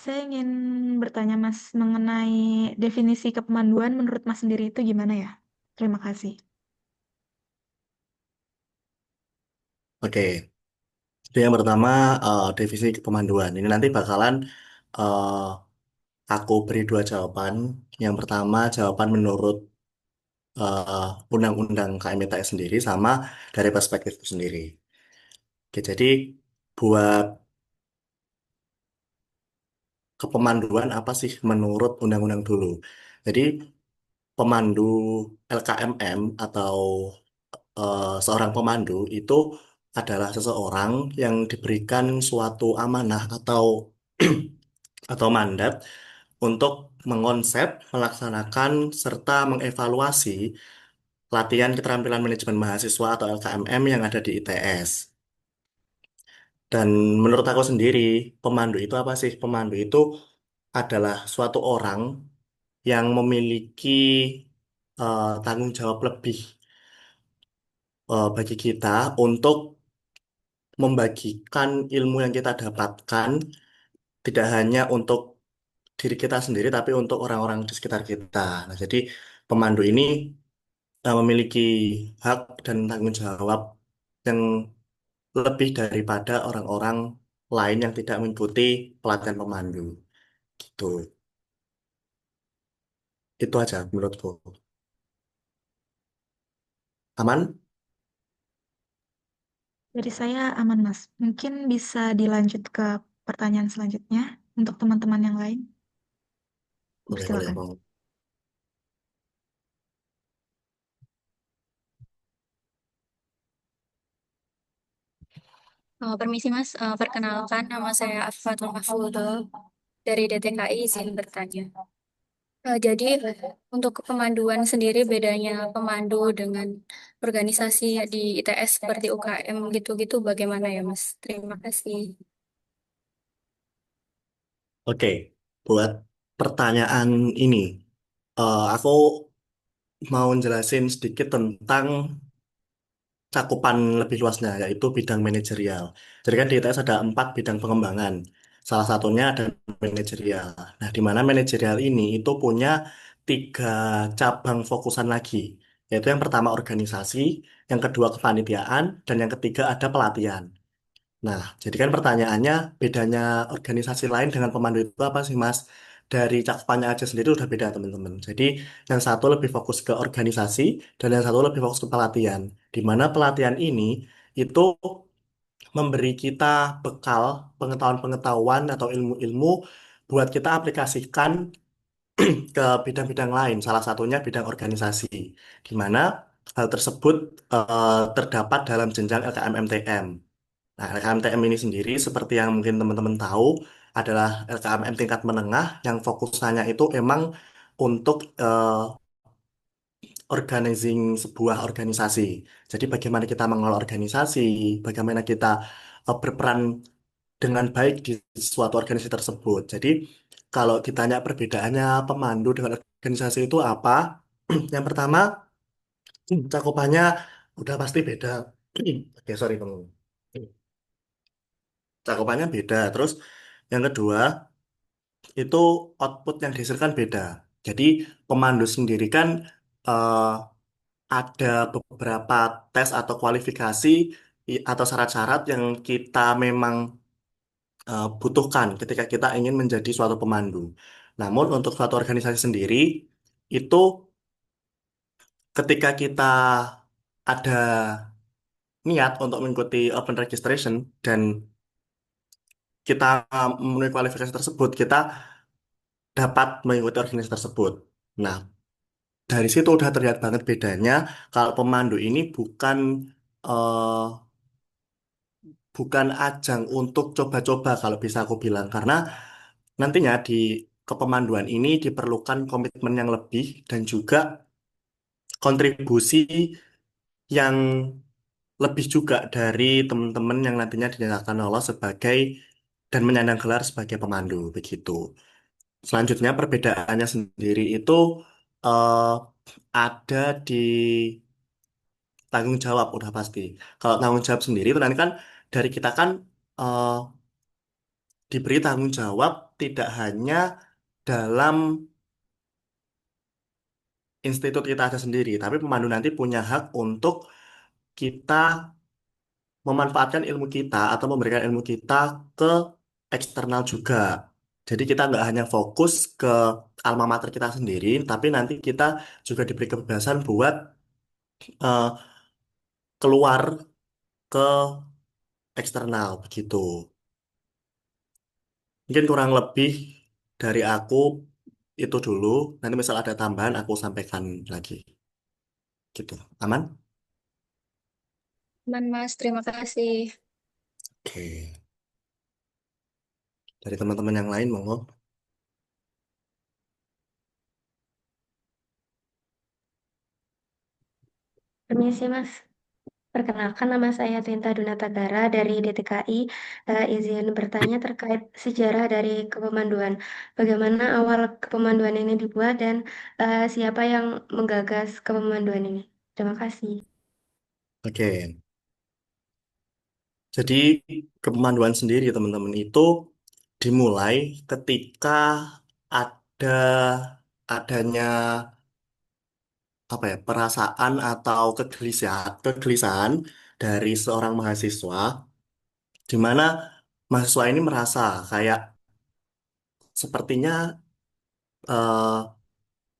Saya ingin bertanya Mas mengenai definisi kepemanduan menurut Mas sendiri itu gimana ya? Terima kasih. Oke, jadi yang pertama definisi kepemanduan. Ini nanti bakalan eh, aku beri dua jawaban. Yang pertama jawaban menurut Undang-Undang KM ITS sendiri sama dari perspektifku sendiri. Oke, jadi buat kepemanduan apa sih menurut undang-undang dulu? Jadi pemandu LKMM atau seorang pemandu itu adalah seseorang yang diberikan suatu amanah atau mandat untuk mengonsep, melaksanakan, serta mengevaluasi latihan keterampilan manajemen mahasiswa atau LKMM yang ada di ITS. Dan menurut aku sendiri, pemandu itu apa sih? Pemandu itu adalah suatu orang yang memiliki tanggung jawab lebih bagi kita untuk membagikan ilmu yang kita dapatkan tidak hanya untuk diri kita sendiri, tapi untuk orang-orang di sekitar kita. Nah, jadi pemandu ini memiliki hak dan tanggung jawab yang lebih daripada orang-orang lain yang tidak mengikuti pelatihan pemandu. Gitu. Itu aja menurutku. Aman? Dari saya aman Mas. Mungkin bisa dilanjut ke pertanyaan selanjutnya untuk teman-teman yang lain. Boleh, boleh. Silakan. Bang. Permisi Mas, perkenalkan nama saya Afifatul Mahfudul dari DTKI izin bertanya. Jadi untuk kepemanduan sendiri bedanya pemandu dengan organisasi di ITS seperti UKM gitu-gitu bagaimana ya Mas? Terima kasih. Oke, buat pertanyaan ini, aku mau jelasin sedikit tentang cakupan lebih luasnya, yaitu bidang manajerial. Jadi kan di ITS ada 4 bidang pengembangan. Salah satunya ada manajerial. Nah, di mana manajerial ini itu punya 3 cabang fokusan lagi, yaitu yang pertama organisasi, yang kedua kepanitiaan, dan yang ketiga ada pelatihan. Nah, jadi kan pertanyaannya bedanya organisasi lain dengan pemandu itu apa sih, Mas? Dari cakupannya aja sendiri udah beda, teman-teman. Jadi yang satu lebih fokus ke organisasi dan yang satu lebih fokus ke pelatihan. Di mana pelatihan ini itu memberi kita bekal pengetahuan-pengetahuan atau ilmu-ilmu buat kita aplikasikan ke bidang-bidang lain. Salah satunya bidang organisasi, di mana hal tersebut terdapat dalam jenjang LKMMTM. Nah, LKMTM ini sendiri seperti yang mungkin teman-teman tahu adalah LKMM tingkat menengah yang fokusannya itu emang untuk organizing sebuah organisasi. Jadi bagaimana kita mengelola organisasi, bagaimana kita berperan dengan baik di suatu organisasi tersebut. Jadi kalau ditanya perbedaannya pemandu dengan organisasi itu apa? Yang pertama, cakupannya udah pasti beda. Oke, sorry, Bang. Cakupannya beda. Terus yang kedua, itu output yang dihasilkan beda. Jadi pemandu sendiri kan eh, ada beberapa tes atau kualifikasi atau syarat-syarat yang kita memang butuhkan ketika kita ingin menjadi suatu pemandu. Namun untuk suatu organisasi sendiri itu ketika kita ada niat untuk mengikuti open registration dan kita memenuhi kualifikasi tersebut, kita dapat mengikuti organisasi tersebut. Nah, dari situ udah terlihat banget bedanya kalau pemandu ini eh, bukan ajang untuk coba-coba kalau bisa aku bilang karena nantinya di kepemanduan ini diperlukan komitmen yang lebih dan juga kontribusi yang lebih juga dari teman-teman yang nantinya dinyatakan lolos sebagai dan menyandang gelar sebagai pemandu begitu. Selanjutnya perbedaannya sendiri itu eh, ada di tanggung jawab udah pasti. Kalau tanggung jawab sendiri itu nanti kan dari kita kan eh, diberi tanggung jawab tidak hanya dalam institut kita ada sendiri, tapi pemandu nanti punya hak untuk kita memanfaatkan ilmu kita atau memberikan ilmu kita ke eksternal juga. Jadi kita nggak hanya fokus ke alma mater kita sendiri, tapi nanti kita juga diberi kebebasan buat eh, keluar ke eksternal begitu. Mungkin kurang lebih dari aku itu dulu. Nanti misal ada tambahan aku sampaikan lagi. Gitu. Aman? Aman, Mas. Terima kasih. Oke. Dari teman-teman yang lain, monggo. Permisi Mas, perkenalkan nama saya Tinta Dunatagara dari DTKI. Izin bertanya terkait sejarah dari kepemanduan. Bagaimana awal kepemanduan ini dibuat dan siapa yang menggagas kepemanduan ini? Terima kasih. Oke. Jadi kepemanduan sendiri teman-teman itu dimulai ketika ada adanya apa ya perasaan atau kegelisahan dari seorang mahasiswa di mana mahasiswa ini merasa kayak sepertinya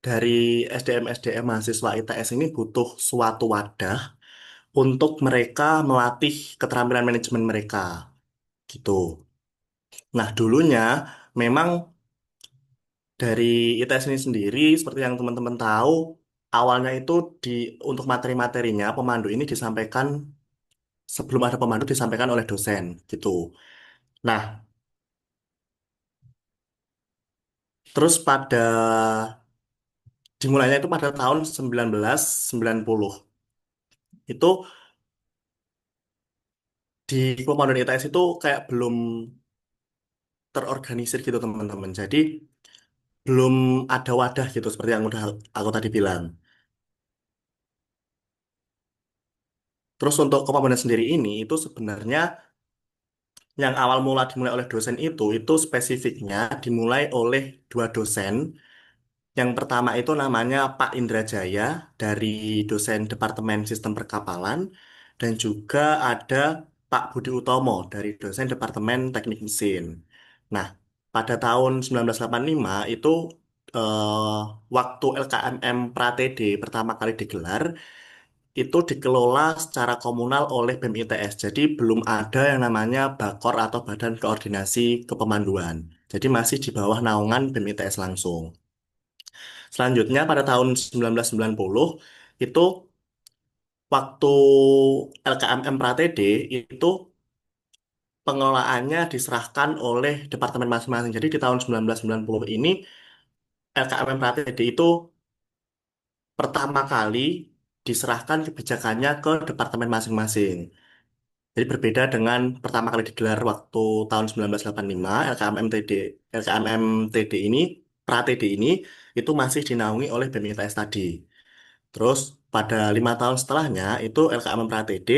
dari SDM mahasiswa ITS ini butuh suatu wadah untuk mereka melatih keterampilan manajemen mereka gitu. Nah, dulunya memang dari ITS ini sendiri seperti yang teman-teman tahu, awalnya itu di untuk materi-materinya pemandu ini disampaikan sebelum ada pemandu disampaikan oleh dosen gitu. Nah, terus dimulainya itu pada tahun 1990. Itu di pemanduan ITS itu kayak belum terorganisir gitu teman-teman. Jadi belum ada wadah gitu seperti yang udah aku tadi bilang. Terus untuk kepemanduan sendiri ini itu sebenarnya yang awal mula dimulai oleh dosen itu spesifiknya dimulai oleh dua dosen. Yang pertama itu namanya Pak Indra Jaya dari dosen Departemen Sistem Perkapalan dan juga ada Pak Budi Utomo dari dosen Departemen Teknik Mesin. Nah, pada tahun 1985 itu eh, waktu LKMM Pratede pertama kali digelar itu dikelola secara komunal oleh BEM ITS. Jadi belum ada yang namanya BAKOR atau Badan Koordinasi Kepemanduan. Jadi masih di bawah naungan BEM ITS langsung. Selanjutnya pada tahun 1990 itu waktu LKMM Pratede itu pengelolaannya diserahkan oleh departemen masing-masing. Jadi di tahun 1990 ini LKMM Pratede itu pertama kali diserahkan kebijakannya ke departemen masing-masing. Jadi berbeda dengan pertama kali digelar waktu tahun 1985, LKMM TD ini, Pra-TD ini, itu masih dinaungi oleh BEM ITS tadi. Terus pada 5 tahun setelahnya, itu LKMM Pra-TD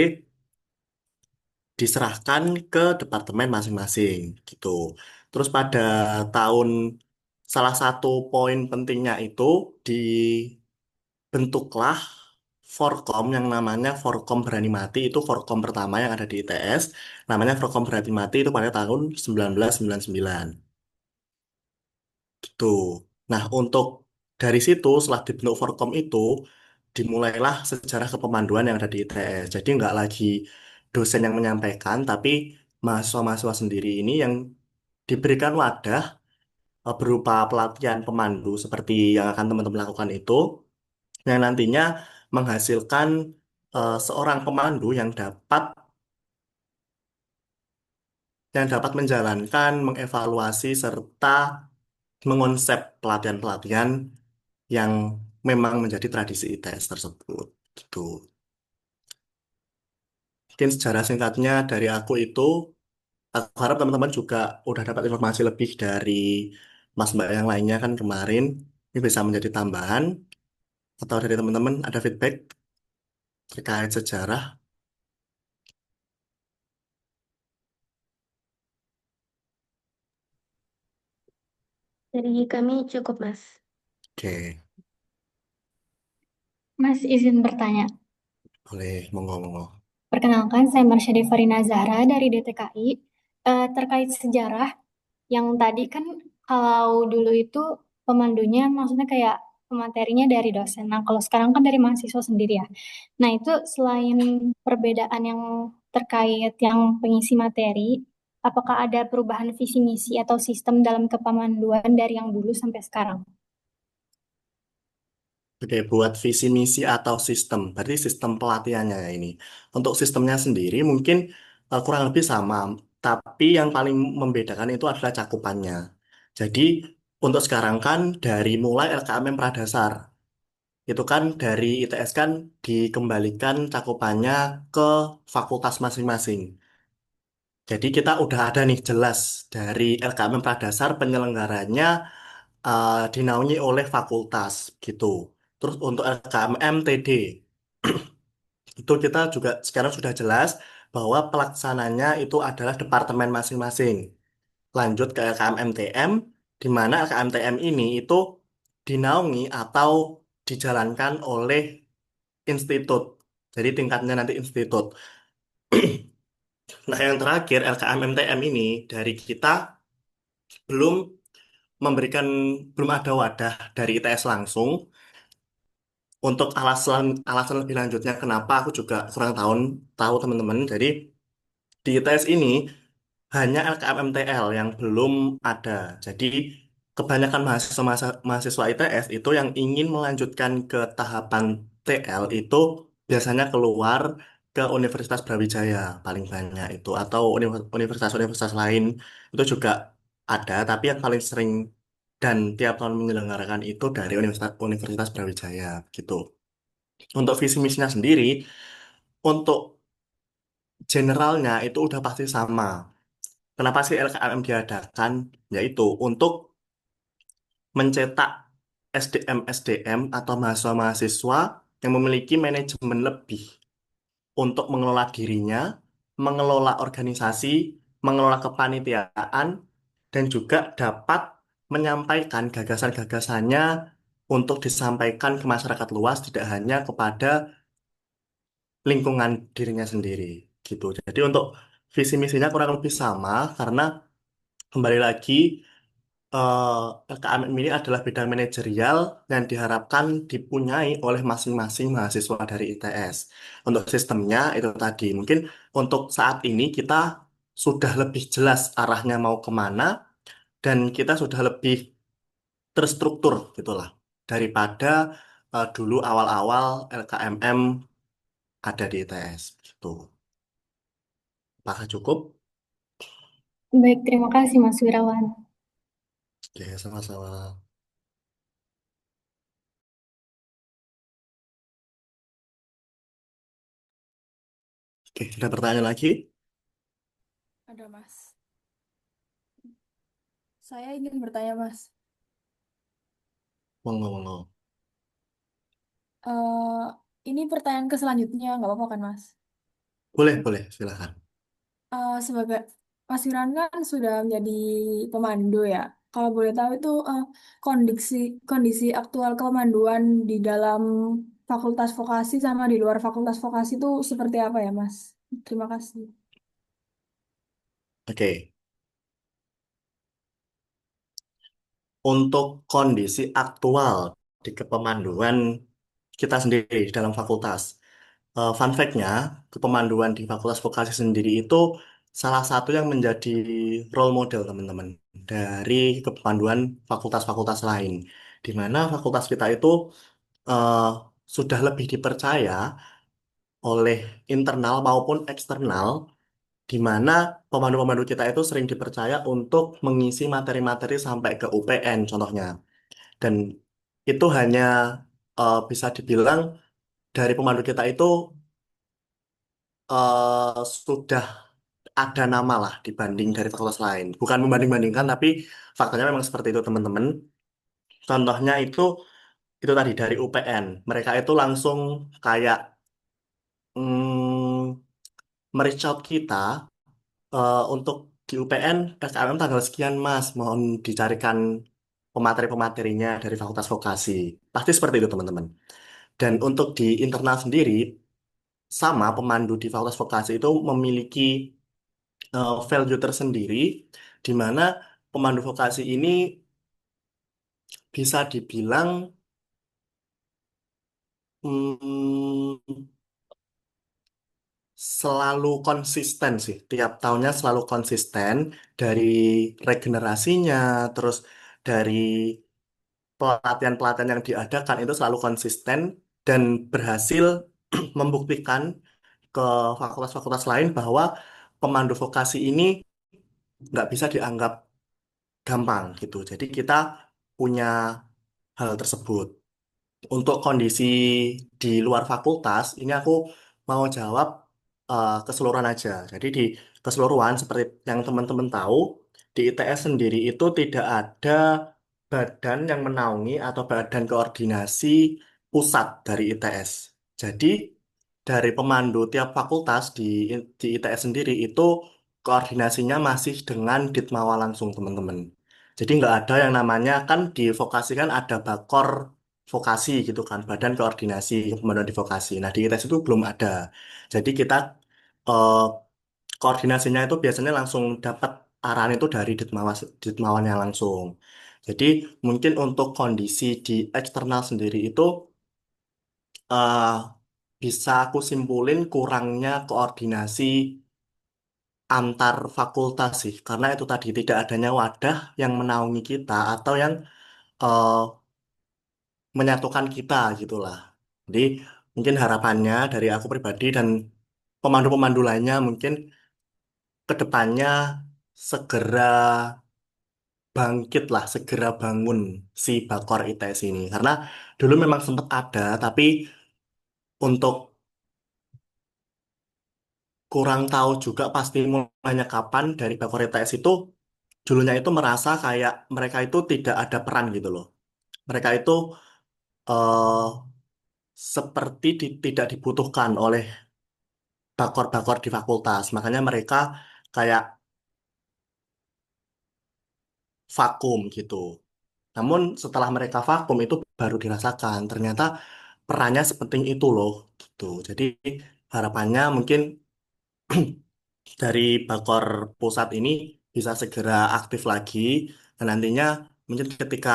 diserahkan ke departemen masing-masing, gitu. Terus pada tahun, salah satu poin pentingnya itu dibentuklah Forkom yang namanya Forkom Berani Mati itu Forkom pertama yang ada di ITS namanya Forkom Berani Mati itu pada tahun 1999 gitu. Nah untuk dari situ setelah dibentuk Forkom itu dimulailah sejarah kepemanduan yang ada di ITS. Jadi nggak lagi dosen yang menyampaikan tapi mahasiswa-mahasiswa sendiri ini yang diberikan wadah berupa pelatihan pemandu seperti yang akan teman-teman lakukan itu yang nantinya menghasilkan seorang pemandu yang dapat menjalankan, mengevaluasi serta mengonsep pelatihan-pelatihan yang memang menjadi tradisi ITS tersebut. Gitu. Mungkin sejarah singkatnya dari aku itu, aku harap teman-teman juga udah dapat informasi lebih dari Mas Mbak yang lainnya kan kemarin. Ini bisa menjadi tambahan atau dari teman-teman ada feedback terkait sejarah. Dari kami cukup, Mas. Oke, Mas izin bertanya. boleh monggo-monggo. Perkenalkan, saya Marsha Devarina Zahra dari DTKI. Terkait sejarah, yang tadi kan kalau dulu itu pemandunya maksudnya kayak pematerinya dari dosen. Nah, kalau sekarang kan dari mahasiswa sendiri ya. Nah, itu selain perbedaan yang terkait yang pengisi materi, apakah ada perubahan visi misi atau sistem dalam kepemanduan dari yang dulu sampai sekarang? Oke, buat visi misi atau sistem, berarti sistem pelatihannya ya ini. Untuk sistemnya sendiri mungkin kurang lebih sama, tapi yang paling membedakan itu adalah cakupannya. Jadi untuk sekarang kan dari mulai LKMM Pradasar, itu kan dari ITS kan dikembalikan cakupannya ke fakultas masing-masing. Jadi kita udah ada nih jelas dari LKMM Pradasar penyelenggaranya dinaungi oleh fakultas gitu. Terus untuk LKMM TD itu kita juga sekarang sudah jelas bahwa pelaksananya itu adalah departemen masing-masing. Lanjut ke LKMM TM, di mana LKMM TM ini itu dinaungi atau dijalankan oleh institut. Jadi tingkatnya nanti institut. Nah, yang terakhir LKMM TM ini dari kita belum memberikan belum ada wadah dari ITS langsung. Untuk alasan alasan lebih lanjutnya kenapa aku juga kurang tahu teman-teman. Jadi di ITS ini hanya LKMMTL yang belum ada. Jadi kebanyakan mahasiswa ITS itu yang ingin melanjutkan ke tahapan TL itu biasanya keluar ke Universitas Brawijaya paling banyak itu atau universitas-universitas lain itu juga ada, tapi yang paling sering dan tiap tahun menyelenggarakan itu dari Universitas Brawijaya gitu. Untuk visi misinya sendiri, untuk generalnya itu udah pasti sama. Kenapa sih LKMM diadakan? Yaitu untuk mencetak SDM-SDM atau mahasiswa-mahasiswa yang memiliki manajemen lebih untuk mengelola dirinya, mengelola organisasi, mengelola kepanitiaan, dan juga dapat menyampaikan gagasan-gagasannya untuk disampaikan ke masyarakat luas, tidak hanya kepada lingkungan dirinya sendiri gitu. Jadi untuk visi misinya kurang lebih sama karena kembali lagi LKM ini adalah bidang manajerial yang diharapkan dipunyai oleh masing-masing mahasiswa dari ITS. Untuk sistemnya itu tadi, mungkin untuk saat ini kita sudah lebih jelas arahnya mau kemana dan kita sudah lebih terstruktur gitulah daripada dulu awal-awal LKMM ada di ITS gitu. Apakah cukup? Baik, terima kasih Mas Wirawan. Oke, sama-sama. Oke, ada pertanyaan lagi? Ada, Mas. Saya ingin bertanya, Mas. Monggo, monggo. eh ini pertanyaan ke selanjutnya, nggak apa-apa kan, Mas? Boleh, boleh, silakan. Sebagai Mas Wiran kan sudah menjadi pemandu ya. Kalau boleh tahu itu kondisi kondisi aktual kepemanduan di dalam fakultas vokasi sama di luar fakultas vokasi itu seperti apa ya, Mas? Terima kasih. Oke, untuk kondisi aktual di kepemanduan kita sendiri di dalam fakultas. Fun fact-nya, kepemanduan di fakultas vokasi sendiri itu salah satu yang menjadi role model teman-teman dari kepemanduan fakultas-fakultas lain. Di mana fakultas kita itu eh, sudah lebih dipercaya oleh internal maupun eksternal di mana pemandu-pemandu kita itu sering dipercaya untuk mengisi materi-materi sampai ke UPN contohnya. Dan itu hanya bisa dibilang dari pemandu kita itu sudah ada nama lah dibanding dari fakultas lain. Bukan membanding-bandingkan, tapi faktanya memang seperti itu teman-teman. Contohnya itu tadi dari UPN. Mereka itu langsung kayak mm, reach out kita untuk di UPN SKM tanggal sekian Mas, mohon dicarikan pemateri-pematerinya dari fakultas vokasi. Pasti seperti itu teman-teman. Dan untuk di internal sendiri, sama pemandu di fakultas vokasi itu memiliki value tersendiri, di mana pemandu vokasi ini bisa dibilang mm, selalu konsisten sih. Tiap tahunnya selalu konsisten dari regenerasinya, terus dari pelatihan-pelatihan yang diadakan itu selalu konsisten dan berhasil membuktikan ke fakultas-fakultas lain bahwa pemandu vokasi ini nggak bisa dianggap gampang gitu. Jadi kita punya hal tersebut. Untuk kondisi di luar fakultas, ini aku mau jawab keseluruhan aja. Jadi di keseluruhan, seperti yang teman-teman tahu, di ITS sendiri itu tidak ada badan yang menaungi atau badan koordinasi pusat dari ITS. Jadi dari pemandu tiap fakultas di ITS sendiri itu koordinasinya masih dengan Ditmawa langsung, teman-teman. Jadi nggak ada yang namanya kan di vokasi kan ada bakor vokasi gitu kan, badan koordinasi kepemanduan di vokasi. Nah, di ITS itu belum ada. Jadi kita eh, koordinasinya itu biasanya langsung dapat arahan itu dari Ditmawannya langsung. Jadi mungkin untuk kondisi di eksternal sendiri itu eh, bisa aku simpulin kurangnya koordinasi antar fakultas sih, karena itu tadi tidak adanya wadah yang menaungi kita atau yang eh, menyatukan kita gitulah. Jadi mungkin harapannya dari aku pribadi dan pemandu-pemandu lainnya mungkin ke depannya segera bangkit lah, segera bangun si Bakor ITS ini. Karena dulu memang sempat ada, tapi untuk kurang tahu juga pasti mulainya kapan dari Bakor ITS itu dulunya itu merasa kayak mereka itu tidak ada peran gitu loh. Mereka itu eh, seperti tidak dibutuhkan oleh bakor-bakor di fakultas. Makanya mereka kayak vakum gitu. Namun setelah mereka vakum itu baru dirasakan ternyata perannya sepenting itu loh gitu. Jadi harapannya mungkin dari bakor pusat ini bisa segera aktif lagi dan nantinya mungkin ketika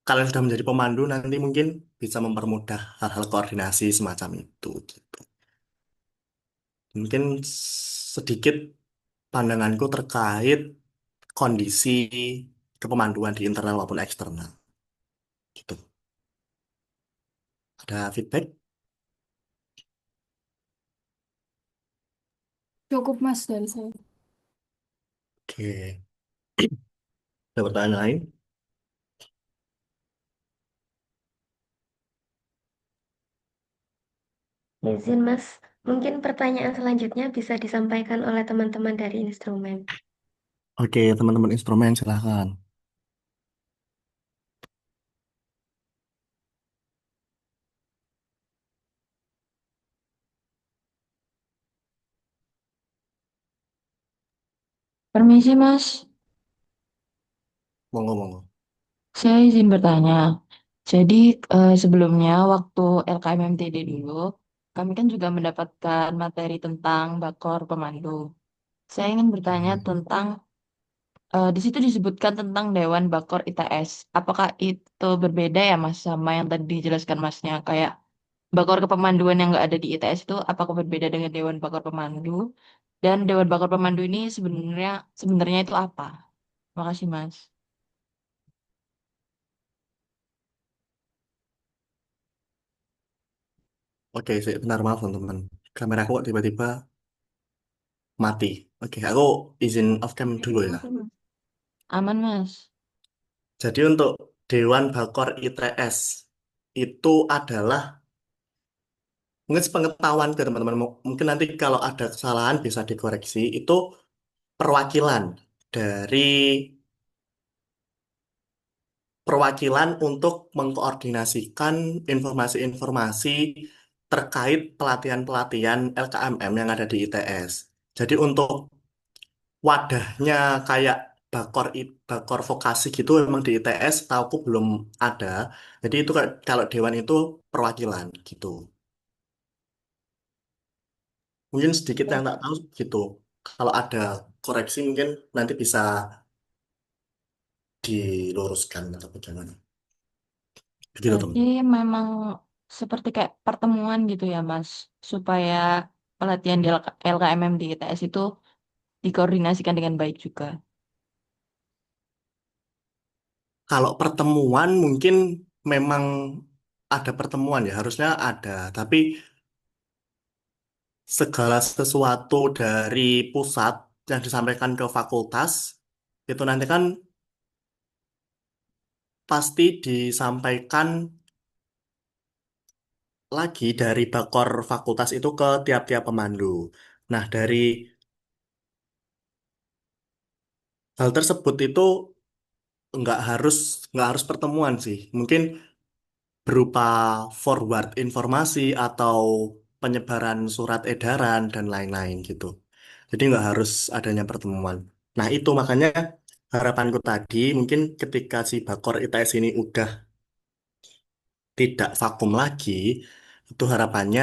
kalian sudah menjadi pemandu nanti mungkin bisa mempermudah hal-hal koordinasi semacam itu gitu. Mungkin sedikit pandanganku terkait kondisi kepemanduan di internal maupun eksternal gitu. Ada feedback? Cukup Mas dari saya. Oke. Ada pertanyaan lain? Izin, Mas. Mungkin pertanyaan selanjutnya bisa disampaikan oleh teman-teman dari instrumen. Oke, teman-teman instrumen silahkan. Permisi, Mas. Monggo, monggo. Saya izin bertanya. Jadi, sebelumnya waktu LKMMTD dulu, kami kan juga mendapatkan materi tentang bakor pemandu. Saya ingin bertanya Hmm. tentang, di situ disebutkan tentang Dewan Bakor ITS. Apakah itu berbeda ya, Mas, sama yang tadi dijelaskan Masnya? Kayak bakor kepemanduan yang nggak ada di ITS itu, apakah berbeda dengan Dewan Bakor Pemandu? Dan Dewan Bakor Pemandu ini sebenarnya sebenarnya itu apa? Makasih, Mas. Oke, sih, bentar maaf teman-teman. Kameraku kok tiba-tiba mati. Oke, aku izin off cam dulu ya. Aman, Mas. Jadi untuk Dewan Bakor ITS itu adalah mungkin sepengetahuan ke teman-teman. Mungkin nanti kalau ada kesalahan bisa dikoreksi. Itu perwakilan dari perwakilan untuk mengkoordinasikan informasi-informasi terkait pelatihan-pelatihan LKMM yang ada di ITS. Jadi untuk wadahnya kayak bakor vokasi gitu memang di ITS tahuku belum ada. Jadi itu kalau dewan itu perwakilan gitu. Mungkin sedikit yang tak tahu gitu. Kalau ada koreksi mungkin nanti bisa diluruskan atau bagaimana. Begitu Berarti teman. memang seperti kayak pertemuan gitu ya, Mas, supaya pelatihan di LKMM di ITS itu dikoordinasikan dengan baik juga. Kalau pertemuan mungkin memang ada pertemuan ya, harusnya ada. Tapi segala sesuatu dari pusat yang disampaikan ke fakultas itu nanti kan pasti disampaikan lagi dari bakor fakultas itu ke tiap-tiap pemandu. Nah, dari hal tersebut itu nggak harus nggak harus pertemuan sih. Mungkin berupa forward informasi atau penyebaran surat edaran dan lain-lain gitu. Jadi nggak harus adanya pertemuan. Nah, itu makanya harapanku tadi mungkin ketika si Bakor ITS ini udah tidak vakum lagi, itu harapannya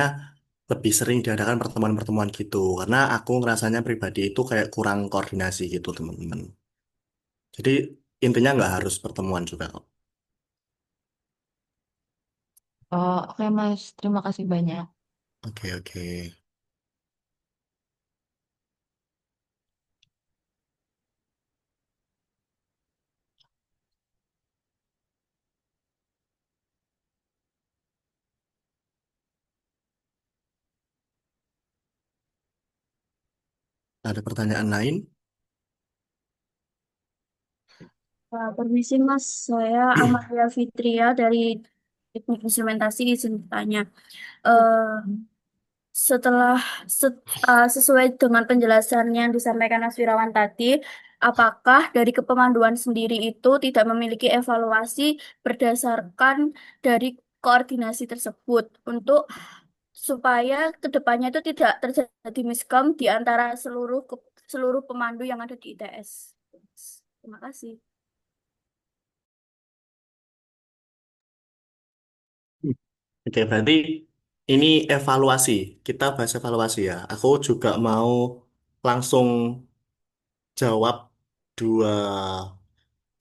lebih sering diadakan pertemuan-pertemuan gitu. Karena aku ngerasanya pribadi itu kayak kurang koordinasi gitu, teman-teman. Jadi intinya nggak harus pertemuan juga kok. Oh, oke Mas, terima kasih banyak. Oke, oke. Ada pertanyaan lain? Permisi Mas, saya Amalia Fitria dari Teknik Instrumentasi izin bertanya. Eh, setelah sesuai dengan penjelasan yang disampaikan Mas Wirawan tadi, apakah dari kepemanduan sendiri itu tidak memiliki evaluasi berdasarkan dari koordinasi tersebut untuk supaya kedepannya itu tidak terjadi miskom di antara seluruh pemandu yang ada di ITS. Terima kasih. Oke, berarti ini evaluasi. Kita bahas evaluasi ya. Aku juga mau langsung jawab dua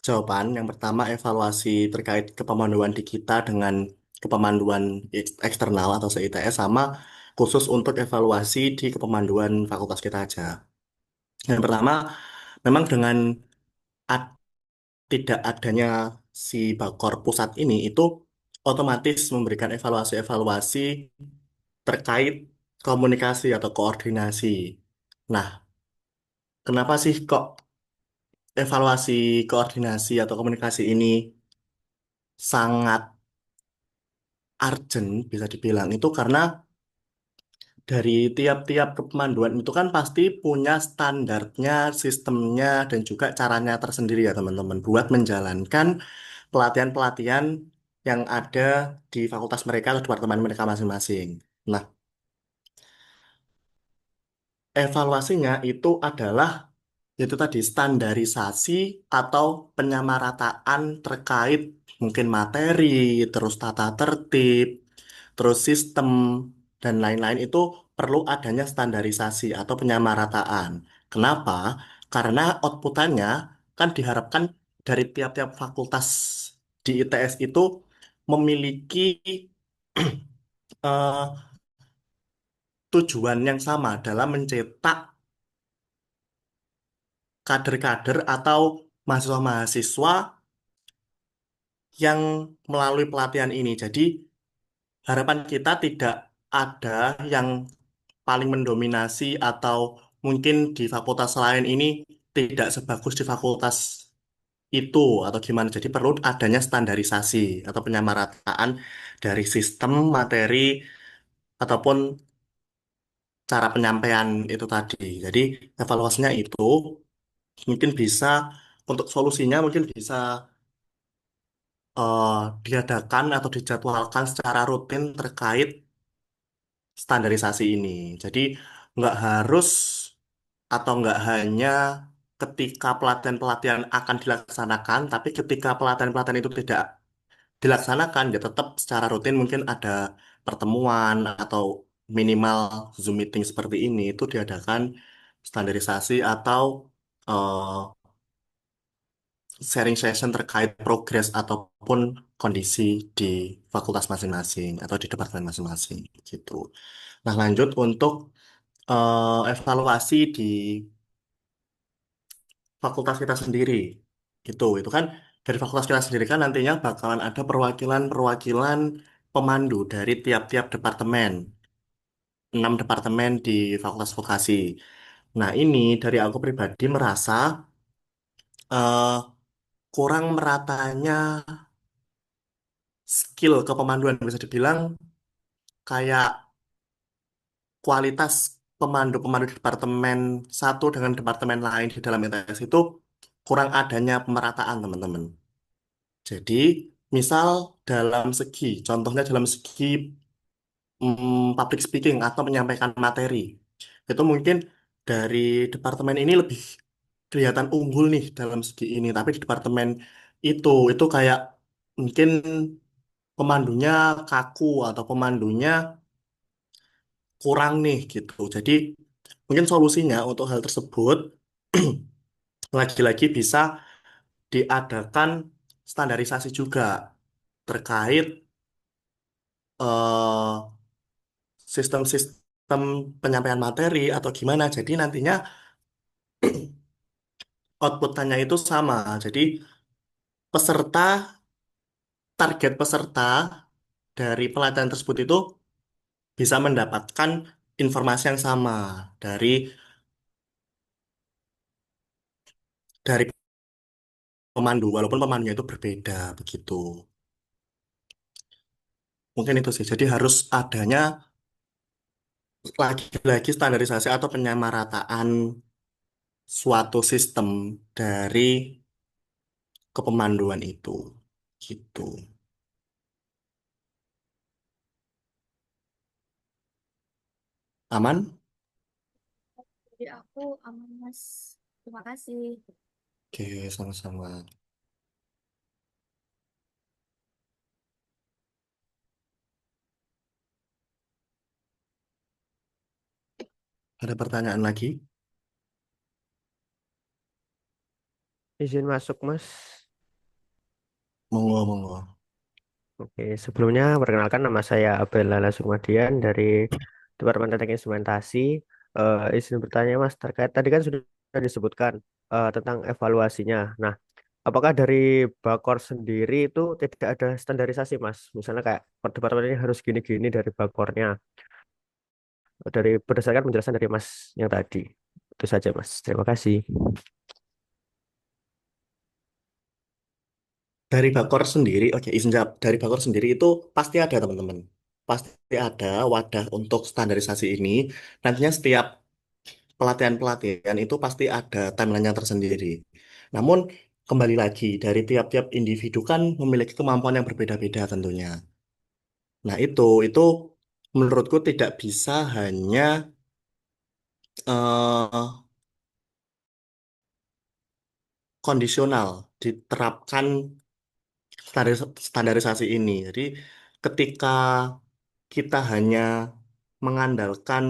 jawaban. Yang pertama, evaluasi terkait kepemanduan di kita dengan kepemanduan eksternal atau se-ITS sama khusus untuk evaluasi di kepemanduan fakultas kita aja. Yang pertama, memang dengan ad- tidak adanya si Bakor pusat ini itu otomatis memberikan evaluasi-evaluasi terkait komunikasi atau koordinasi. Nah, kenapa sih kok evaluasi koordinasi atau komunikasi ini sangat urgent bisa dibilang itu karena dari tiap-tiap kepemanduan itu kan pasti punya standarnya, sistemnya, dan juga caranya tersendiri ya teman-teman buat menjalankan pelatihan-pelatihan yang ada di fakultas mereka atau departemen mereka masing-masing. Nah, evaluasinya itu adalah itu tadi standarisasi atau penyamarataan terkait mungkin materi, terus tata tertib, terus sistem dan lain-lain itu perlu adanya standarisasi atau penyamarataan. Kenapa? Karena outputannya kan diharapkan dari tiap-tiap fakultas di ITS itu memiliki eh, tujuan yang sama dalam mencetak kader-kader atau mahasiswa-mahasiswa yang melalui pelatihan ini. Jadi, harapan kita tidak ada yang paling mendominasi atau mungkin di fakultas lain ini tidak sebagus di fakultas itu atau gimana. Jadi, perlu adanya standarisasi atau penyamarataan dari sistem, materi, ataupun cara penyampaian itu tadi. Jadi, evaluasinya itu mungkin bisa untuk solusinya mungkin bisa eh, diadakan atau dijadwalkan secara rutin terkait standarisasi ini. Jadi nggak harus atau nggak hanya ketika pelatihan-pelatihan akan dilaksanakan, tapi ketika pelatihan-pelatihan itu tidak dilaksanakan, ya tetap secara rutin mungkin ada pertemuan atau minimal Zoom meeting seperti ini itu diadakan standarisasi atau eh, sharing session terkait progres ataupun kondisi di fakultas masing-masing atau di departemen masing-masing gitu. Nah, lanjut untuk evaluasi di fakultas kita sendiri. Gitu. Itu kan dari fakultas kita sendiri kan nantinya bakalan ada perwakilan-perwakilan pemandu dari tiap-tiap departemen. 6 departemen di Fakultas Vokasi. Nah, ini dari aku pribadi merasa eh, kurang meratanya skill kepemanduan bisa dibilang kayak kualitas pemandu-pemandu di departemen satu dengan departemen lain di dalam ITS itu kurang adanya pemerataan, teman-teman. Jadi, misal contohnya dalam segi public speaking atau menyampaikan materi, itu mungkin dari departemen ini lebih kelihatan unggul nih dalam segi ini, tapi di departemen itu kayak mungkin pemandunya kaku atau pemandunya kurang nih gitu. Jadi mungkin solusinya untuk hal tersebut lagi-lagi bisa diadakan standarisasi juga terkait eh, sistem-sistem penyampaian materi atau gimana. Jadi nantinya outputannya itu sama. Jadi peserta, target peserta dari pelatihan tersebut itu bisa mendapatkan informasi yang sama dari dari pemandu, walaupun pemandunya itu berbeda begitu. Mungkin itu sih. Jadi harus adanya lagi-lagi standarisasi atau penyamarataan suatu sistem dari kepemanduan itu. Gitu. Aman? Jadi aku aman, Mas. Terima kasih. Oke, sama-sama. Ada pertanyaan lagi? Izin masuk, Mas. Monggo, monggo. Oke, sebelumnya perkenalkan nama saya Abel Lala Sukmadian dari Departemen Teknik Instrumentasi. Izin bertanya, Mas, terkait tadi kan sudah disebutkan tentang evaluasinya. Nah, apakah dari Bakor sendiri itu tidak ada standarisasi, Mas? Misalnya kayak per departemen ini harus gini-gini dari Bakornya, dari berdasarkan penjelasan dari Mas yang tadi. Itu saja, Mas. Terima kasih. Dari Bakor sendiri, oke, izin jawab. Dari Bakor sendiri itu pasti ada, teman-teman. Pasti ada wadah untuk standarisasi ini. Nantinya setiap pelatihan-pelatihan itu pasti ada timeline-nya tersendiri. Namun, kembali lagi, dari tiap-tiap individu kan memiliki kemampuan yang berbeda-beda tentunya. Nah, itu menurutku tidak bisa hanya eh, kondisional diterapkan standarisasi ini. Jadi, ketika kita hanya mengandalkan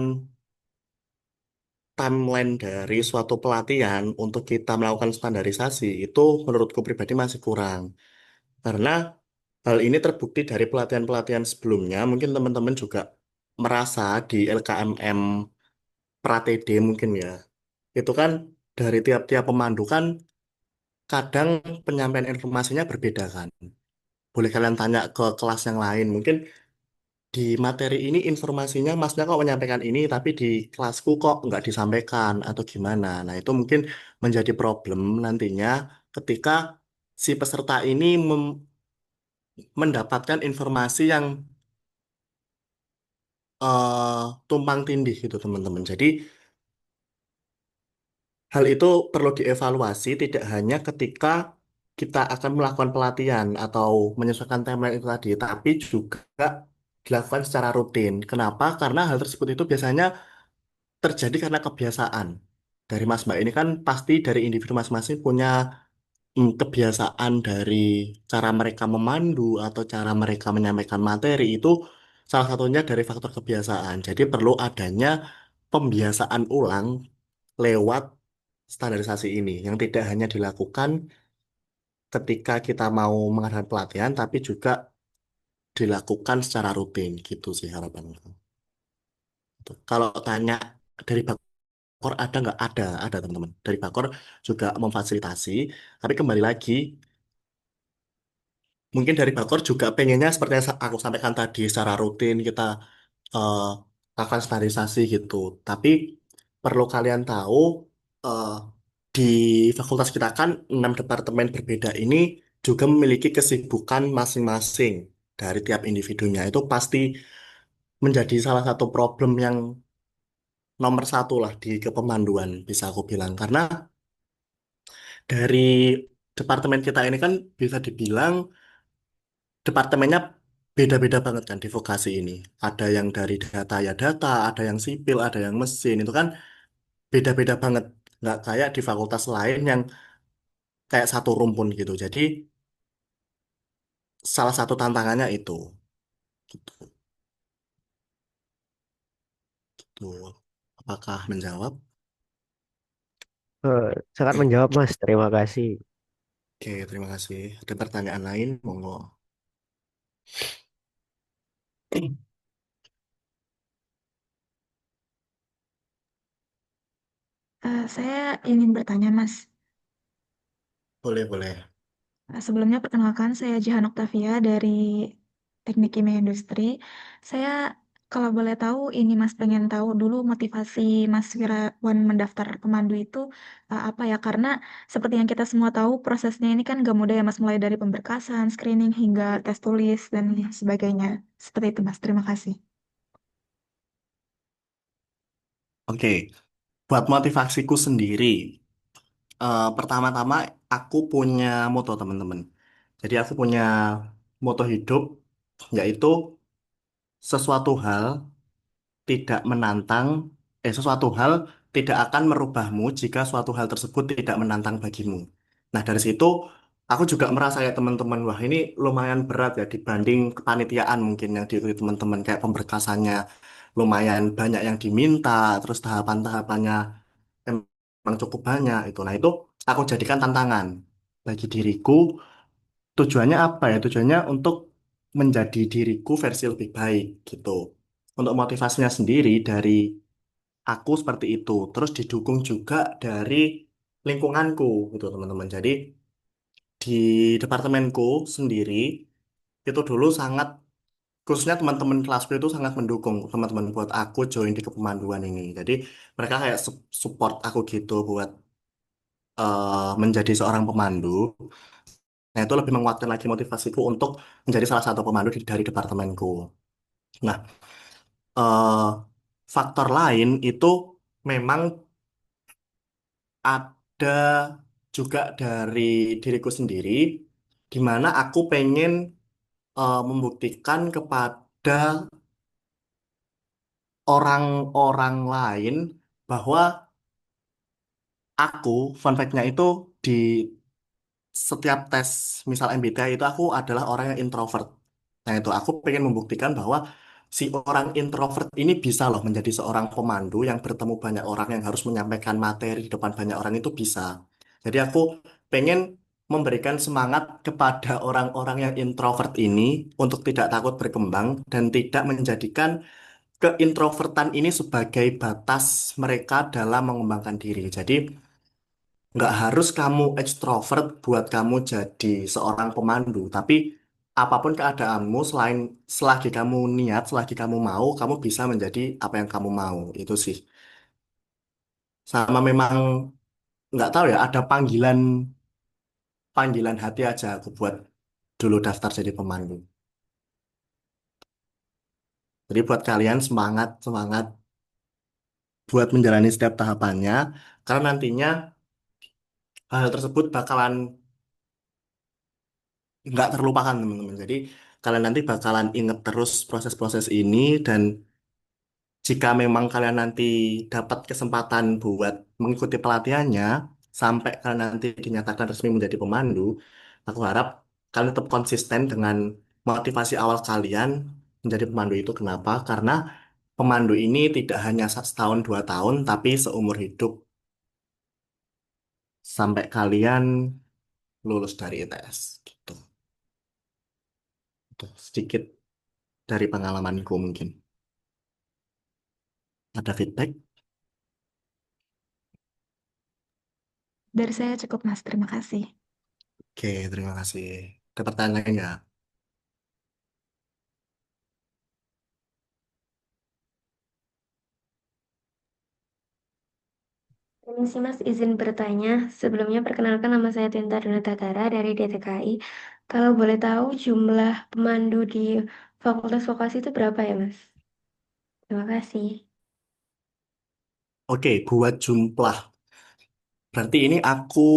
timeline dari suatu pelatihan untuk kita melakukan standarisasi, itu menurutku pribadi masih kurang. Karena hal ini terbukti dari pelatihan-pelatihan sebelumnya, mungkin teman-teman juga merasa di LKMM Pratd mungkin ya. Itu kan dari tiap-tiap pemandu kan kadang penyampaian informasinya berbeda kan. Boleh kalian tanya ke kelas yang lain, mungkin di materi ini informasinya masnya kok menyampaikan ini, tapi di kelasku kok nggak disampaikan atau gimana. Nah, itu mungkin menjadi problem nantinya ketika si peserta ini mendapatkan informasi yang tumpang tindih gitu, teman-teman. Jadi, hal itu perlu dievaluasi tidak hanya ketika kita akan melakukan pelatihan atau menyesuaikan timeline itu tadi, tapi juga dilakukan secara rutin. Kenapa? Karena hal tersebut itu biasanya terjadi karena kebiasaan. dari Mas Mbak ini kan pasti dari individu masing-masing punya kebiasaan dari cara mereka memandu atau cara mereka menyampaikan materi itu salah satunya dari faktor kebiasaan. Jadi perlu adanya pembiasaan ulang lewat standarisasi ini yang tidak hanya dilakukan ketika kita mau mengadakan pelatihan, tapi juga dilakukan secara rutin gitu sih harapanku. Tuh. Kalau tanya dari Bakor ada nggak? Ada teman-teman. Dari Bakor juga memfasilitasi, tapi kembali lagi mungkin dari Bakor juga pengennya seperti yang aku sampaikan tadi secara rutin kita eh, lakukan standarisasi gitu. Tapi perlu kalian tahu eh, di fakultas kita kan 6 departemen berbeda ini juga memiliki kesibukan masing-masing dari tiap individunya. Itu pasti menjadi salah satu problem yang nomor satu lah di kepemanduan bisa aku bilang. Karena dari departemen kita ini kan bisa dibilang departemennya beda-beda banget kan di vokasi ini. Ada yang dari data ya data, ada yang sipil, ada yang mesin. Itu kan beda-beda banget. Nggak kayak di fakultas lain yang kayak satu rumpun gitu. Jadi salah satu tantangannya itu. Gitu. Tuh. Apakah menjawab? Sangat menjawab Mas, terima kasih. Oke, terima kasih. Ada pertanyaan lain? Monggo. Saya ingin bertanya, Mas. Boleh, boleh. Sebelumnya perkenalkan saya Jihan Oktavia dari Teknik Kimia Industri. Saya kalau boleh tahu ini Mas pengen tahu dulu motivasi Mas Wirawan mendaftar pemandu itu apa ya? Karena seperti yang kita semua tahu prosesnya ini kan gak mudah ya Mas, mulai dari pemberkasan, screening hingga tes tulis dan sebagainya. Seperti itu Mas. Terima kasih. Oke, buat motivasiku sendiri, pertama-tama aku punya moto teman-teman. Jadi aku punya moto hidup, yaitu sesuatu hal tidak menantang, sesuatu hal tidak akan merubahmu jika suatu hal tersebut tidak menantang bagimu. Nah, dari situ aku juga merasa kayak teman-teman, wah ini lumayan berat ya dibanding kepanitiaan mungkin yang diikuti teman-teman kayak pemberkasannya lumayan banyak yang diminta, terus tahapan-tahapannya emang cukup banyak itu. Nah, itu aku jadikan tantangan bagi diriku. Tujuannya apa ya? Tujuannya untuk menjadi diriku versi lebih baik gitu. Untuk motivasinya sendiri dari aku seperti itu. Terus didukung juga dari lingkunganku gitu teman-teman. Jadi di departemenku sendiri itu dulu sangat khususnya teman-teman kelasku itu sangat mendukung teman-teman buat aku join di kepemanduan ini. Jadi mereka kayak support aku gitu buat menjadi seorang pemandu. Nah, itu lebih menguatkan lagi motivasiku untuk menjadi salah satu pemandu dari departemenku. Nah, eh, faktor lain itu memang ada juga dari diriku sendiri, di mana aku pengen membuktikan kepada orang-orang lain bahwa aku, fun fact-nya itu di setiap tes misal MBTI itu aku adalah orang yang introvert. Nah itu aku pengen membuktikan bahwa si orang introvert ini bisa loh menjadi seorang pemandu yang bertemu banyak orang yang harus menyampaikan materi di depan banyak orang itu bisa. Jadi aku pengen memberikan semangat kepada orang-orang yang introvert ini untuk tidak takut berkembang dan tidak menjadikan keintrovertan ini sebagai batas mereka dalam mengembangkan diri. Jadi nggak harus kamu ekstrovert buat kamu jadi seorang pemandu, tapi apapun keadaanmu, selain selagi kamu niat, selagi kamu mau, kamu bisa menjadi apa yang kamu mau. Itu sih. Sama memang nggak tahu ya, ada panggilan panggilan hati aja aku buat dulu daftar jadi pemandu. Jadi buat kalian semangat semangat buat menjalani setiap tahapannya, karena nantinya hal tersebut bakalan nggak terlupakan teman-teman. Jadi kalian nanti bakalan inget terus proses-proses ini dan jika memang kalian nanti dapat kesempatan buat mengikuti pelatihannya, sampai kalian nanti dinyatakan resmi menjadi pemandu, aku harap kalian tetap konsisten dengan motivasi awal kalian menjadi pemandu itu. Kenapa? Karena pemandu ini tidak hanya setahun 2 tahun, tapi seumur hidup sampai kalian lulus dari ITS. Gitu. Itu sedikit dari pengalamanku mungkin. Ada feedback? Dari saya cukup, Mas. Terima kasih. Oke, terima kasih. Ada pertanyaan lain nggak? Ini sih Mas izin bertanya. Sebelumnya perkenalkan nama saya Tinta Dunatagara dari DTKI. Kalau boleh tahu jumlah pemandu di Fakultas Vokasi itu berapa ya Mas? Terima kasih. Oke, buat jumlah. Berarti ini aku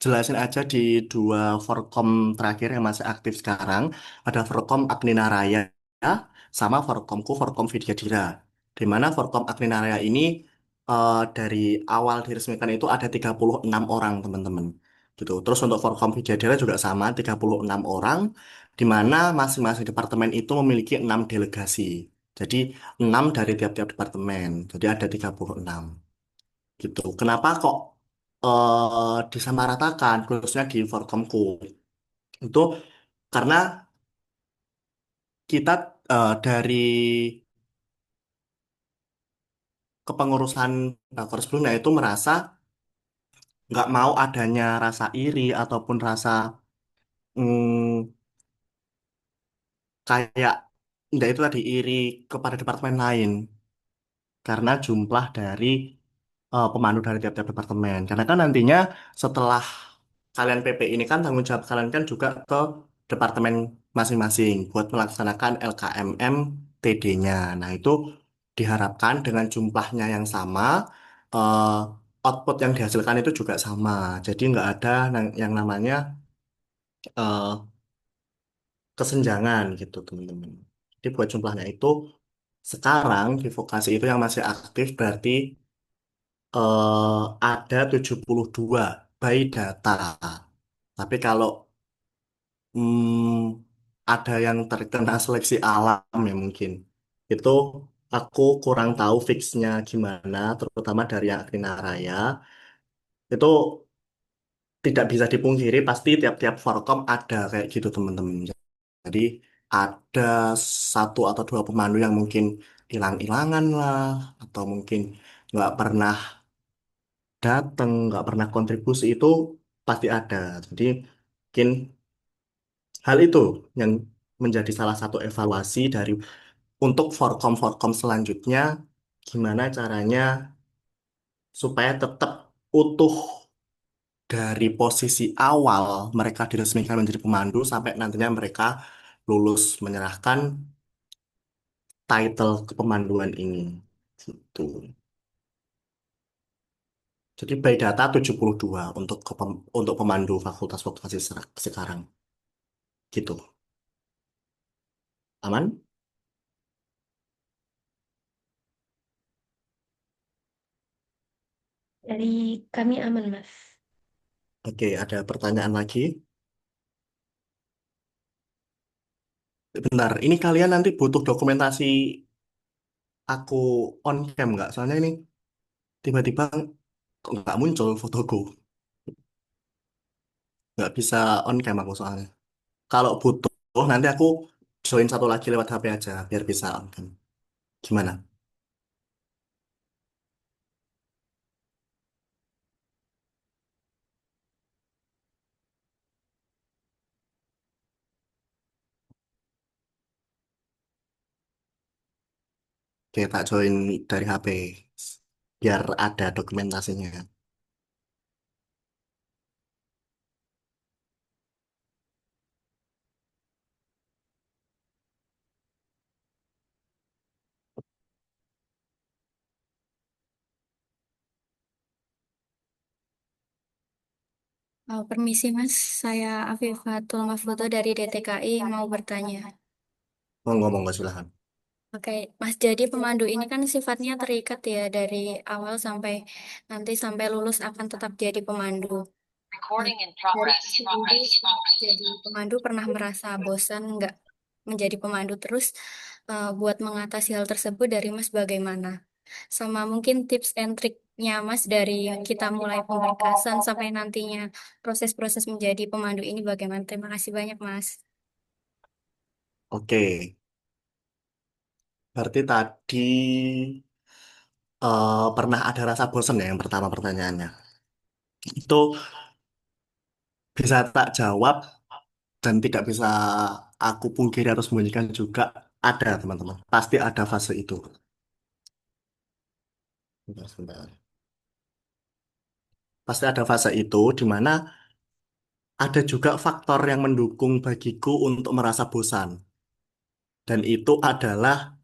jelasin aja di dua Forkom terakhir yang masih aktif sekarang. Ada Forkom Agnina Raya sama Forkomku Forkom Vidya Dira. Di mana Forkom Agnina Raya ini dari awal diresmikan itu ada 36 orang teman-teman. Gitu. Terus untuk Forkom Vidya Dira juga sama 36 orang, di mana masing-masing departemen itu memiliki 6 delegasi. Jadi 6 dari tiap-tiap departemen. Jadi ada 36 gitu. Kenapa kok disamaratakan khususnya di Forkomku? Itu karena kita dari kepengurusan Bakor sebelumnya itu merasa nggak mau adanya rasa iri ataupun rasa mm, kayak nggak itu tadi iri kepada departemen lain karena jumlah dari pemandu dari tiap-tiap departemen. Karena kan nantinya setelah kalian PP ini kan tanggung jawab kalian kan juga ke departemen masing-masing buat melaksanakan LKMM TD-nya. Nah, itu diharapkan dengan jumlahnya yang sama, eh, output yang dihasilkan itu juga sama. Jadi nggak ada yang namanya eh, kesenjangan gitu, teman-teman. Jadi buat jumlahnya itu sekarang di vokasi itu yang masih aktif berarti ada 72 by data. Tapi kalau ada yang terkena seleksi alam ya mungkin. Itu aku kurang tahu fixnya gimana, terutama dari yang Agrina Raya. Itu tidak bisa dipungkiri, pasti tiap-tiap Forkom ada kayak gitu teman-teman. Jadi ada satu atau dua pemandu yang mungkin hilang-hilangan lah, atau mungkin nggak pernah datang, nggak pernah kontribusi itu pasti ada. Jadi mungkin hal itu yang menjadi salah satu evaluasi dari untuk Forkom-Forkom selanjutnya, gimana caranya supaya tetap utuh dari posisi awal mereka diresmikan menjadi pemandu sampai nantinya mereka lulus menyerahkan title kepemanduan ini. Gitu. Jadi by data 72 untuk untuk pemandu fakultas vokasi sekarang. Gitu. Aman? Dari kami aman Mas. Oke, ada pertanyaan lagi? Bentar, ini kalian nanti butuh dokumentasi aku on cam nggak? Soalnya ini tiba-tiba kok nggak muncul fotoku. Nggak bisa on cam aku soalnya. Kalau butuh, nanti aku join satu lagi lewat HP aja, biar bisa on cam. Gimana? Oke, tak join dari HP. Biar ada dokumentasinya. Permisi Mas, saya Afifatul Mahfudo dari DTKI mau bertanya. Mau ngomong nggak silahkan. Oke, Mas, jadi pemandu ini kan sifatnya terikat ya dari awal sampai nanti sampai lulus akan tetap jadi pemandu. Nah, dari Mas sendiri jadi pemandu pernah merasa bosan nggak menjadi pemandu terus buat mengatasi hal tersebut dari Mas bagaimana? Sama mungkin tips and triknya Mas dari kita mulai pemberkasan sampai nantinya proses-proses menjadi pemandu ini bagaimana? Terima kasih banyak Mas. Oke, berarti tadi pernah ada rasa bosen ya yang pertama pertanyaannya. Itu bisa tak jawab dan tidak bisa aku pungkiri atau sembunyikan juga ada teman-teman. Pasti ada fase itu. Sebentar, sebentar. Pasti ada fase itu di mana ada juga faktor yang mendukung bagiku untuk merasa bosan. Dan itu adalah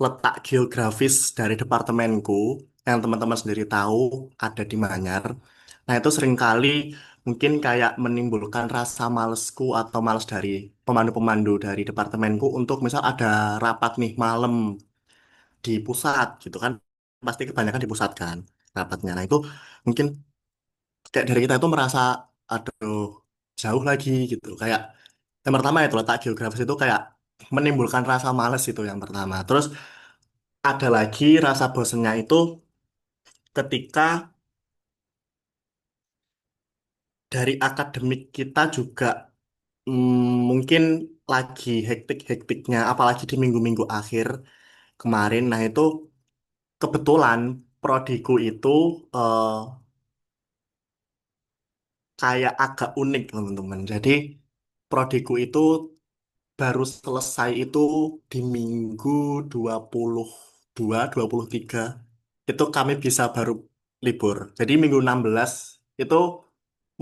letak geografis dari departemenku yang teman-teman sendiri tahu ada di Manyar. Nah, itu seringkali mungkin kayak menimbulkan rasa malesku atau males dari pemandu-pemandu dari departemenku untuk misal ada rapat nih malam di pusat gitu kan. Pasti kebanyakan di pusat kan rapatnya. Nah, itu mungkin kayak dari kita itu merasa aduh jauh lagi gitu. Kayak yang pertama itu letak geografis itu kayak menimbulkan rasa males itu yang pertama. Terus ada lagi rasa bosennya itu ketika dari akademik kita juga mungkin lagi hektik-hektiknya, apalagi di minggu-minggu akhir kemarin. Nah itu kebetulan prodiku itu eh, kayak agak unik teman-teman. Jadi prodiku itu baru selesai itu di minggu 22, 23. Itu kami bisa baru libur. Jadi minggu 16 itu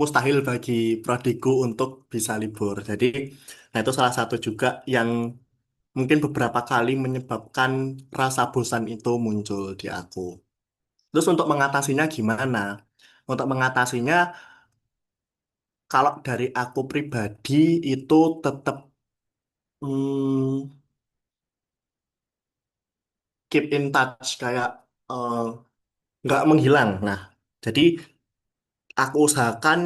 mustahil bagi prodiku untuk bisa libur. Jadi, nah itu salah satu juga yang mungkin beberapa kali menyebabkan rasa bosan itu muncul di aku. Terus untuk mengatasinya gimana? Untuk mengatasinya, kalau dari aku pribadi itu tetap hmm, keep in touch kayak eh, nggak menghilang. Nah, jadi aku usahakan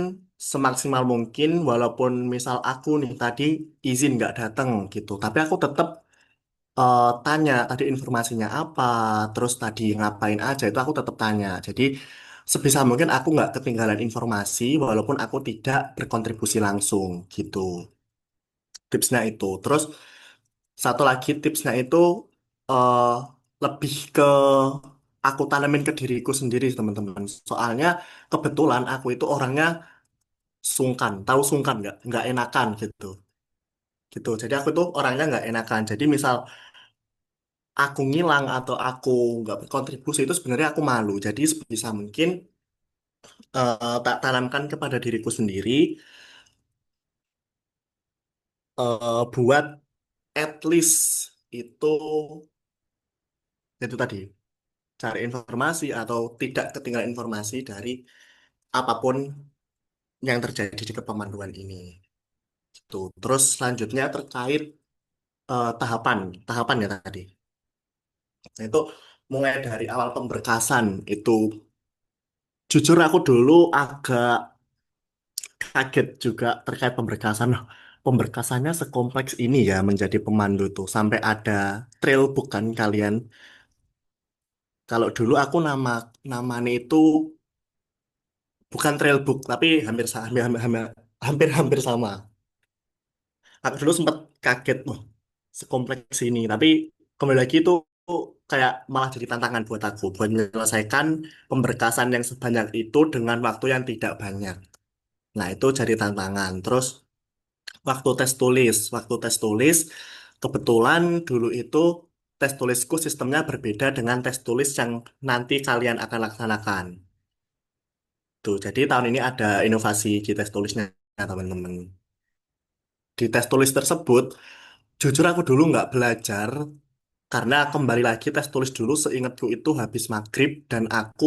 semaksimal mungkin walaupun misal aku nih tadi izin nggak datang gitu, tapi aku tetap tanya tadi informasinya apa, terus tadi ngapain aja itu aku tetap tanya. Jadi sebisa mungkin aku nggak ketinggalan informasi walaupun aku tidak berkontribusi langsung gitu. Tipsnya itu. Terus satu lagi tipsnya itu eh, lebih ke aku tanamin ke diriku sendiri teman-teman. Soalnya kebetulan aku itu orangnya sungkan, tahu sungkan nggak? Nggak enakan gitu. Gitu. Jadi aku tuh orangnya nggak enakan. Jadi misal aku ngilang atau aku nggak berkontribusi itu sebenarnya aku malu. Jadi sebisa mungkin tak tanamkan kepada diriku sendiri buat at least itu itu tadi cari informasi atau tidak ketinggalan informasi dari apapun yang terjadi di kepemanduan ini. Gitu. Terus selanjutnya terkait tahapan tahapan ya tadi. Nah, itu mulai dari awal pemberkasan itu jujur aku dulu agak kaget juga terkait pemberkasan. Loh, pemberkasannya sekompleks ini ya menjadi pemandu tuh. Sampai ada trail book kan kalian. Kalau dulu aku namanya itu bukan trail book tapi hampir sama. Aku dulu sempat kaget, wah sekompleks ini. Tapi kembali lagi itu kayak malah jadi tantangan buat aku buat menyelesaikan pemberkasan yang sebanyak itu dengan waktu yang tidak banyak. Nah, itu jadi tantangan. Terus waktu tes tulis, kebetulan dulu itu tes tulisku sistemnya berbeda dengan tes tulis yang nanti kalian akan laksanakan. Tuh, jadi tahun ini ada inovasi di tes tulisnya, teman-teman. Di tes tulis tersebut, jujur aku dulu nggak belajar karena kembali lagi tes tulis dulu seingatku itu habis maghrib dan aku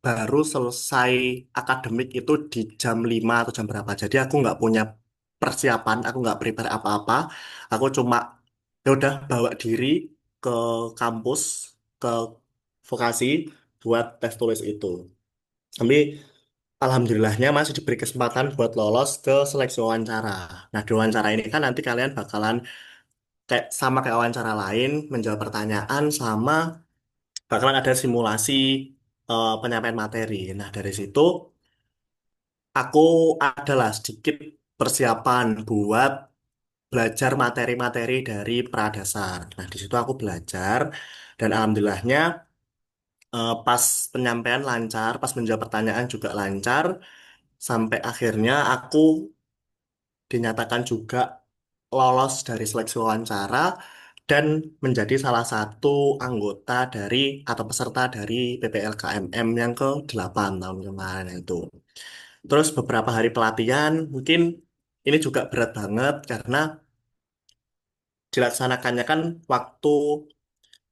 baru selesai akademik itu di jam 5 atau jam berapa. Jadi aku nggak punya persiapan, aku nggak prepare apa-apa. Aku cuma ya udah bawa diri ke ke kampus, ke vokasi buat tes tulis itu. Tapi alhamdulillahnya masih diberi kesempatan buat lolos ke seleksi wawancara. Nah, di wawancara ini kan nanti kalian bakalan kayak sama kayak wawancara lain, menjawab pertanyaan sama bakalan ada simulasi penyampaian materi. Nah, dari situ aku adalah sedikit persiapan buat belajar materi-materi dari pradasar. Nah, di situ aku belajar dan alhamdulillahnya pas penyampaian lancar, pas menjawab pertanyaan juga lancar, sampai akhirnya aku dinyatakan juga lolos dari seleksi wawancara dan menjadi salah satu anggota dari atau peserta dari PPLKMM yang ke-8 tahun kemarin itu. Terus beberapa hari pelatihan mungkin ini juga berat banget karena dilaksanakannya kan waktu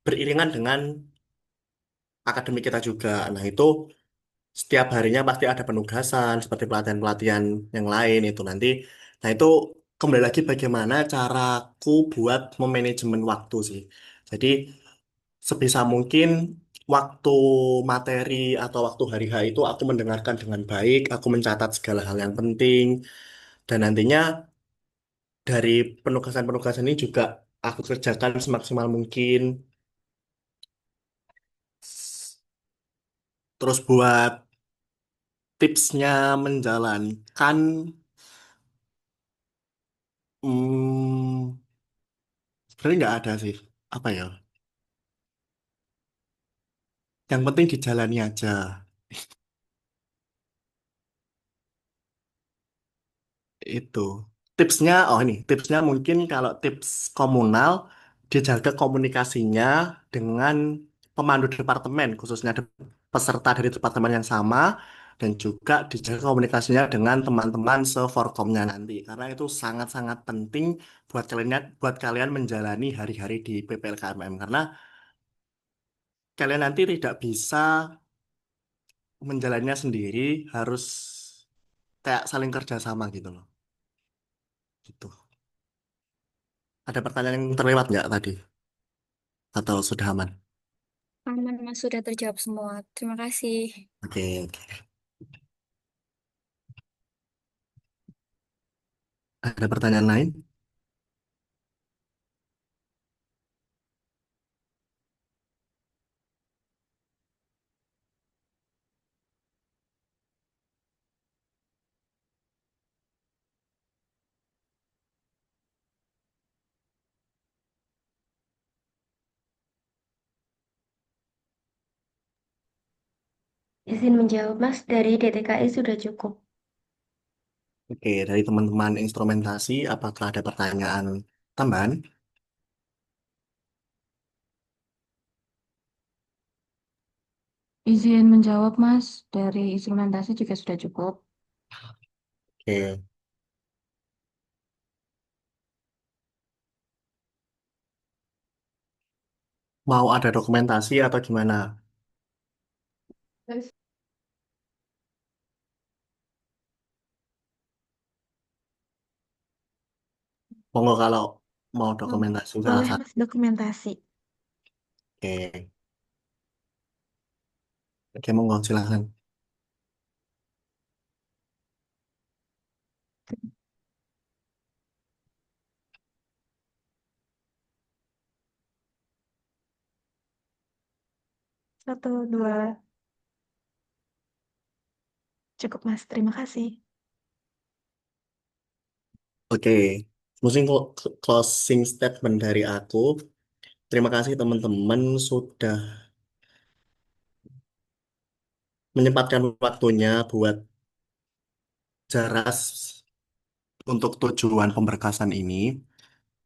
beriringan dengan akademik kita juga. Nah, itu setiap harinya pasti ada penugasan seperti pelatihan-pelatihan yang lain itu nanti. Nah, itu kembali lagi bagaimana caraku buat memanajemen waktu sih. Jadi sebisa mungkin waktu materi atau waktu hari H itu aku mendengarkan dengan baik, aku mencatat segala hal yang penting, dan nantinya dari penugasan-penugasan ini juga aku kerjakan semaksimal mungkin. Terus buat tipsnya menjalankan, hmm, sebenarnya nggak ada sih. Apa ya? Yang penting dijalani aja. Itu. Tipsnya, oh ini, tipsnya mungkin kalau tips komunal, dijaga komunikasinya dengan pemandu departemen, khususnya peserta dari departemen yang sama, dan juga dijaga komunikasinya dengan teman-teman seforkomnya nanti. Karena itu sangat-sangat penting buat kalian menjalani hari-hari di PPLKMM. Karena kalian nanti tidak bisa menjalannya sendiri, harus kayak saling kerja sama gitu loh. Gitu. Ada pertanyaan yang terlewat nggak tadi? Atau sudah aman? Aman, Mas, sudah terjawab semua. Terima kasih. Oke, oke. Ada pertanyaan lain? Izin menjawab, Mas, dari DTKI sudah cukup. Oke, dari teman-teman instrumentasi, apakah ada pertanyaan tambahan? Izin menjawab, Mas. Dari instrumentasi juga sudah cukup. Oke, mau ada dokumentasi atau gimana? Monggo kalau mau Oh, dokumentasi boleh silakan. Mas dokumentasi. Oke, oke, monggo silakan. 1, 2, cukup Mas. Terima kasih. Oke, mungkin closing statement dari aku. Terima kasih teman-teman sudah menyempatkan waktunya buat jelas untuk tujuan pemberkasan ini.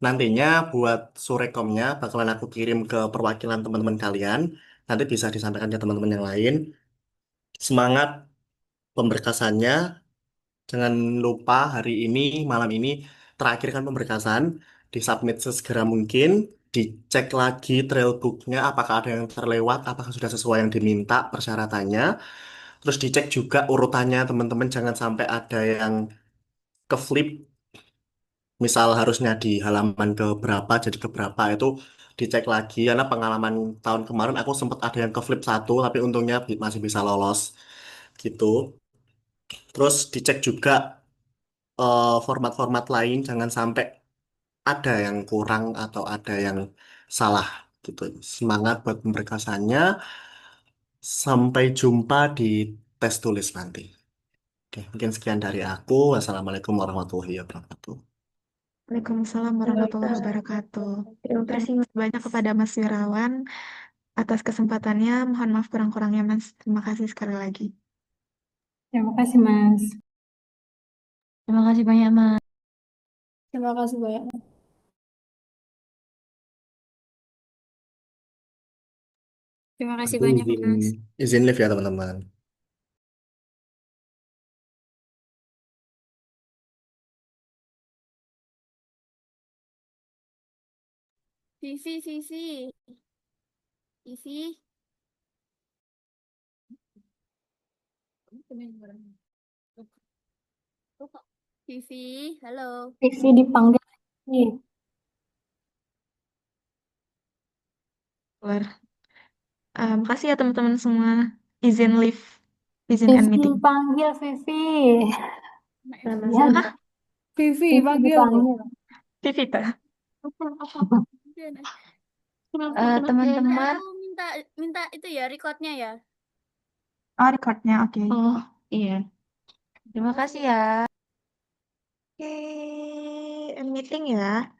Nantinya buat surekomnya bakalan aku kirim ke perwakilan teman-teman kalian. Nanti bisa disampaikan ke teman-teman yang lain. Semangat pemberkasannya. Jangan lupa hari ini, malam ini, terakhir kan pemberkasan. Disubmit sesegera mungkin. Dicek lagi trailbooknya apakah ada yang terlewat, apakah sudah sesuai yang diminta persyaratannya. Terus dicek juga urutannya teman-teman. Jangan sampai ada yang ke flip misal harusnya di halaman ke berapa jadi ke berapa itu dicek lagi karena pengalaman tahun kemarin aku sempat ada yang ke flip satu tapi untungnya masih bisa lolos gitu. Terus dicek juga format-format lain jangan sampai ada yang kurang atau ada yang salah gitu. Semangat buat pemberkasannya. Sampai jumpa di tes tulis nanti. Oke, mungkin sekian dari aku. Wassalamualaikum warahmatullahi wabarakatuh. Waalaikumsalam warahmatullahi wabarakatuh. Terima Terima kasih, kasih banyak kepada Mas Wirawan atas kesempatannya. Mohon maaf kurang-kurangnya, Mas. Terima kasih sekali lagi. Terima kasih, Mas. Terima kasih banyak, Mas. Terima kasih banyak. Terima kasih Aku banyak, izin Mas. izin live ya teman-teman. Vivi, Vivi, Vivi. Vivi, halo. Vivi dipanggil. Nih. Keluar. Makasih ya teman-teman semua. Izin live, izin end Vivi meeting. dipanggil, Vivi. sama-sama. Hah? Vivi Vivi panggil. dipanggil. Vivita. Teman-teman, Aku minta minta itu ya recordnya ya. Oh, recordnya. Oke. oh iya, terima kasih ya. Oke, end meeting ya.